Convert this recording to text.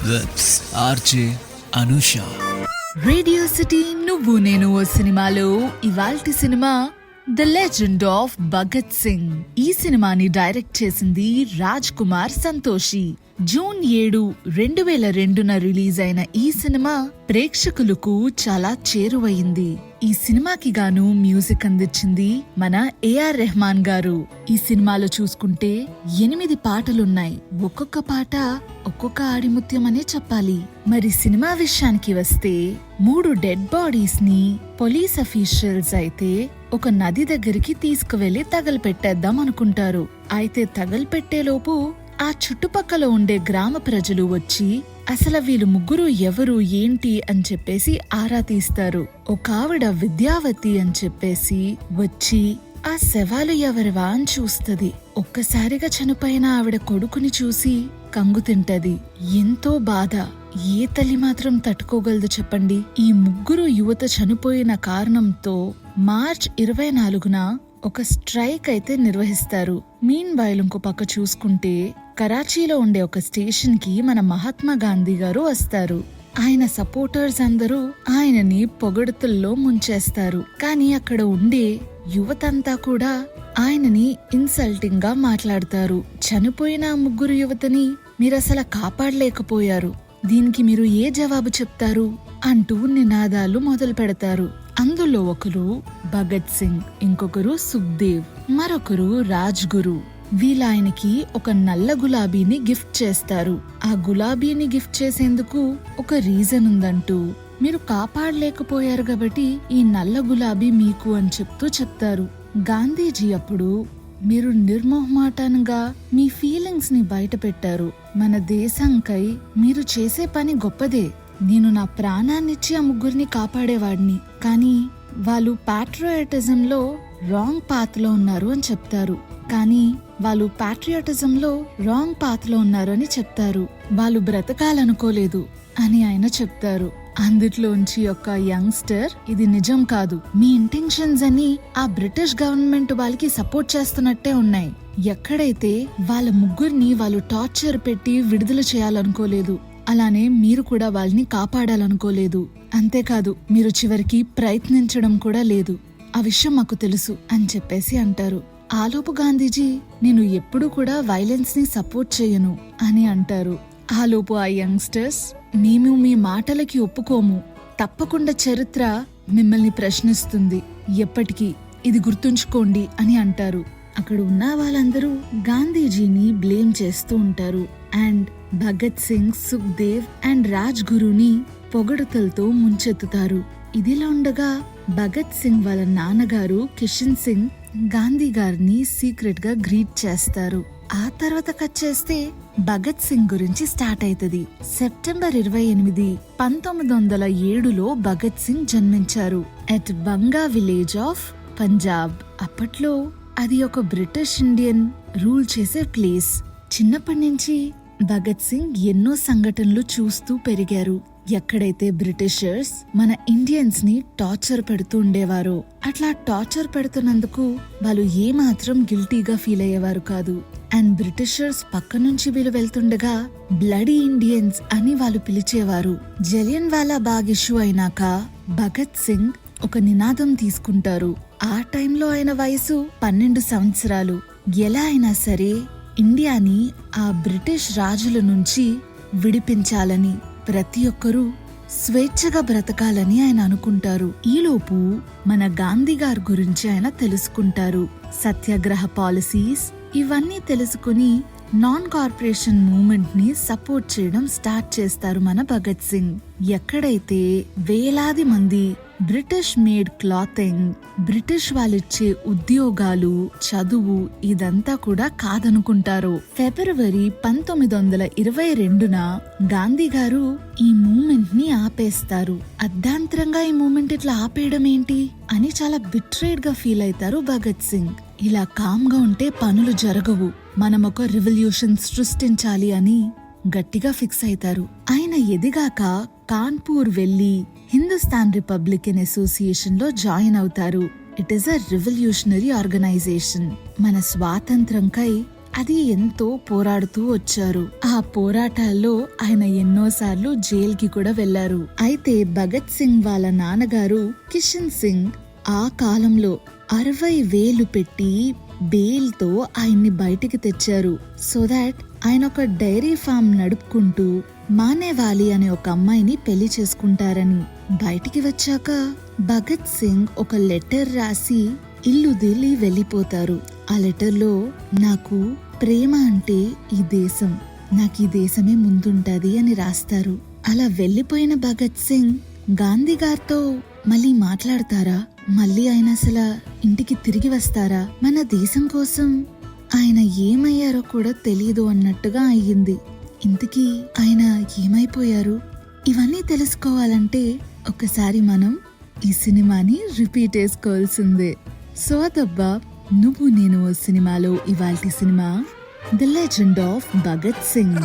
With RJ Anusha. Radio city నువ్వు నేను ఓ సినిమాలో ఇవాల్టి cinema the legend of Bhagat Singh. ఈ సినిమాని డైరెక్ట్ చేసింది రాజ్ కుమార్ సంతోషి. జూన్ 7, 2002న రిలీజ్ అయిన ఈ సినిమా ప్రేక్షకులకు చాలా చేరువయింది. ఈ సినిమాకి గాను మ్యూజిక్ అందించింది మన ఏఆర్ రెహమాన్ గారు. ఈ సినిమాలో చూసుకుంటే 8 పాటలున్నాయి. ఒక్కొక్క పాట ఒక్కొక్క ఆడిముత్యం అనే చెప్పాలి. మరి సినిమా విషయానికి వస్తే 3 డెడ్ బాడీస్ ని పోలీస్ అఫీషియల్స్ అయితే ఒక నది దగ్గరికి తీసుకువెళ్లి తగలపెట్టేద్దాం అనుకుంటారు. అయితే తగలపెట్టేలోపు ఆ చుట్టుపక్కల ఉండే గ్రామ ప్రజలు వచ్చి అసలు వీళ్ళు ముగ్గురు ఎవరు ఏంటి అని చెప్పేసి ఆరా తీస్తారు. ఒక ఆవిడ విద్యావతి అని చెప్పేసి వచ్చి ఆ శవాలు ఎవరివా అని చూస్తది. ఒక్కసారిగా చనిపోయిన ఆవిడ కొడుకుని చూసి కంగు తింటది. ఎంతో బాధ. ఏ తల్లి మాత్రం తట్టుకోగలదు చెప్పండి. ఈ ముగ్గురు యువత చనిపోయిన కారణంతో మార్చ్ 24న ఒక స్ట్రైక్ అయితే నిర్వహిస్తారు. మీన్ వైల్ ఇంకో పక్క చూసుకుంటే కరాచీలో ఉండే ఒక స్టేషన్ కి మన మహాత్మా గాంధీ గారు వస్తారు. ఆయన సపోర్టర్స్ అందరూ ఆయనని పొగడుతుల్లో ముంచేస్తారు. కానీ అక్కడ ఉండే యువతంతా కూడా ఆయనని ఇన్సల్టింగ్ గా మాట్లాడతారు. చనిపోయిన ముగ్గురు యువతని మీరసలు కాపాడలేకపోయారు, దీనికి మీరు ఏ జవాబు చెప్తారు అంటూ నినాదాలు మొదలు పెడతారు. అందులో ఒకరు భగత్ సింగ్, ఇంకొకరు సుఖ్దేవ్, మరొకరు రాజ్ గురు. వీళ్ళాయనకి ఒక నల్ల గులాబీని గిఫ్ట్ చేస్తారు. ఆ గులాబీని గిఫ్ట్ చేసేందుకు ఒక రీజన్ ఉందంటూ, మీరు కాపాడలేకపోయారు కాబట్టి ఈ నల్ల గులాబీ మీకు అని చెప్తారు. గాంధీజీ అప్పుడు మీరు నిర్మోహమాటంగా మీ ఫీలింగ్స్ ని బయట పెట్టారు. మన దేశంకై మీరు చేసే పని గొప్పదే. నేను నా ప్రాణాన్నిచ్చి ఆ ముగ్గురిని కాపాడేవాడిని, కానీ వాళ్ళు పాట్రియాటిజంలో రాంగ్ పాత్ లో ఉన్నారు అని చెప్తారు. కానీ వాళ్ళు పాట్రియాటిజంలో రాంగ్ పాత్ లో ఉన్నారు అని చెప్తారు. వాళ్ళు బ్రతకాలనుకోలేదు అని ఆయన చెప్తారు. అందులోంచి ఒక యంగ్స్టర్, ఇది నిజం కాదు, మీ ఇంటెన్షన్స్ అని ఆ బ్రిటిష్ గవర్నమెంట్ వాళ్ళకి సపోర్ట్ చేస్తున్నట్టే ఉన్నాయి. ఎక్కడైతే వాళ్ళ ముగ్గురిని వాళ్ళు టార్చర్ పెట్టి విడుదల చేయాలనుకోలేదు, అలానే మీరు కూడా వాళ్ళని కాపాడాలనుకోలేదు. అంతేకాదు మీరు చివరికి ప్రయత్నించడం కూడా లేదు. ఆ విషయం మాకు తెలుసు అని చెప్పేసి అంటారు. ఆలోపు గాంధీజీ, నేను ఎప్పుడూ కూడా వైలెన్స్ ని సపోర్ట్ చేయను అని అంటారు. ఆలోపు ఆ యంగ్స్టర్స్, మేము మీ మాటలకి ఒప్పుకోము, తప్పకుండా చరిత్ర మిమ్మల్ని ప్రశ్నిస్తుంది, ఎప్పటికీ ఇది గుర్తుంచుకోండి అని అంటారు. అక్కడ ఉన్న వాళ్ళందరూ గాంధీజీని బ్లేమ్ చేస్తూ ఉంటారు. అండ్ భగత్ సింగ్, సుఖ్దేవ్ అండ్ రాజ్ గురుని పొగడుతలతో ముంచెత్తుతారు. ఇదిలా ఉండగా భగత్ సింగ్ వాళ్ళ నాన్నగారు కిషన్ సింగ్ గాంధీ గారిని సీక్రెట్ గా గ్రీట్ చేస్తారు. ఆ తర్వాత కట్ చేస్తే భగత్ సింగ్ గురించి స్టార్ట్ అవుతుంది. సెప్టెంబర్ 28, 1907లో భగత్ సింగ్ జన్మించారు at Banga village of Punjab. అప్పట్లో అది ఒక బ్రిటిష్ ఇండియన్ రూల్ చేసే ప్లేస్. చిన్నప్పటి నుంచి భగత్ సింగ్ ఎన్నో సంఘటనలు చూస్తూ పెరిగారు. ఎక్కడైతే బ్రిటిషర్స్ మన ఇండియన్స్ ని టార్చర్ పెడుతూ ఉండేవారో, అట్లా టార్చర్ పెడుతున్నందుకు వాళ్ళు ఏమాత్రం గిల్టీగా ఫీల్ అయ్యేవారు కాదు. అండ్ బ్రిటిషర్స్ పక్క నుంచి వీళ్ళు వెళ్తుండగా బ్లడీ ఇండియన్స్ అని వాళ్ళు పిలిచేవారు. జలియన్ వాలా బాగ్ ఇష్యూ అయినాక భగత్ సింగ్ ఒక నినాదం తీసుకుంటారు. ఆ టైంలో ఆయన వయసు 12 సంవత్సరాలు. ఎలా అయినా సరే ఇండియాని ఆ బ్రిటిష్ రాజుల నుంచి విడిపించాలని, ప్రతి ఒక్కరూ స్వేచ్ఛగా బ్రతకాలని ఆయన అనుకుంటారు. ఈలోపు మన గాంధీ గారి గురించి ఆయన తెలుసుకుంటారు. సత్యాగ్రహ పాలసీస్ ఇవన్నీ తెలుసుకుని నాన్ కార్పొరేషన్ మూవ్మెంట్ ని సపోర్ట్ చేయడం స్టార్ట్ చేస్తారు మన భగత్ సింగ్. ఎక్కడైతే వేలాది మంది బ్రిటిష్ మేడ్ క్లాతింగ్, బ్రిటిష్ వాళ్ళిచ్చే ఉద్యోగాలు, చదువు ఇదంతా కూడా కాదనుకుంటారు. ఫిబ్రవరి 1922న గాంధీ గారు ఈ మూవ్మెంట్ ని ఆపేస్తారు. అర్ధాంతరంగా ఈ మూవ్మెంట్ ఇట్లా ఆపేయడం ఏంటి అని చాలా బిట్రేడ్ గా ఫీల్ అవుతారు భగత్ సింగ్. ఇలా కామ్ గా ఉంటే పనులు జరగవు, మనం ఒక రివల్యూషన్ సృష్టించాలి అని గట్టిగా ఫిక్స్ అవుతారు. ఆయన ఎదిగాక కాన్పూర్ వెళ్లి హిందుస్థాన్ రిపబ్లికన్ అసోసియేషన్ లో జాయిన్ అవుతారు. It is a revolutionary organization. మన స్వాతంత్రంకై అది ఎంతో పోరాడుతూ వచ్చారు. ఆ పోరాటాల్లో ఆయన ఎన్నోసార్లు జైలుకి కూడా వెళ్లారు. అయితే భగత్ సింగ్ వాళ్ళ నాన్నగారు కిషన్ సింగ్ ఆ కాలంలో 60,000 పెట్టి బెయిల్తో ఆయన్ని బయటికి తెచ్చారు. సో దాట్ ఆయన ఒక డైరీ ఫామ్ నడుపుకుంటూ మానేవాలి అనే ఒక అమ్మాయిని పెళ్లి చేసుకుంటారని. బయటికి వచ్చాక భగత్ సింగ్ ఒక లెటర్ రాసి ఇల్లు దిల్లి వెళ్లిపోతారు. ఆ లెటర్లో నాకు ప్రేమ అంటే ఈ దేశం, నాకు ఈ దేశమే ముందుంటది అని రాస్తారు. అలా వెళ్లిపోయిన భగత్ సింగ్ గాంధీ గారితో మళ్ళీ మాట్లాడతారా? మళ్ళీ ఆయన అసలు ఇంటికి తిరిగి వస్తారా? మన దేశం కోసం ఆయన ఏమయ్యారో కూడా తెలియదు అన్నట్టుగా అయ్యింది. ఇంతకీ ఆయన ఏమైపోయారు? ఇవన్నీ తెలుసుకోవాలంటే ఒకసారి మనం ఈ సినిమాని రిపీట్ చేసుకోవాల్సిందే. సో అదబ్బా, నువ్వు నేను సినిమాలో ఇవాల్టి cinema the legend of Bhagat Singh.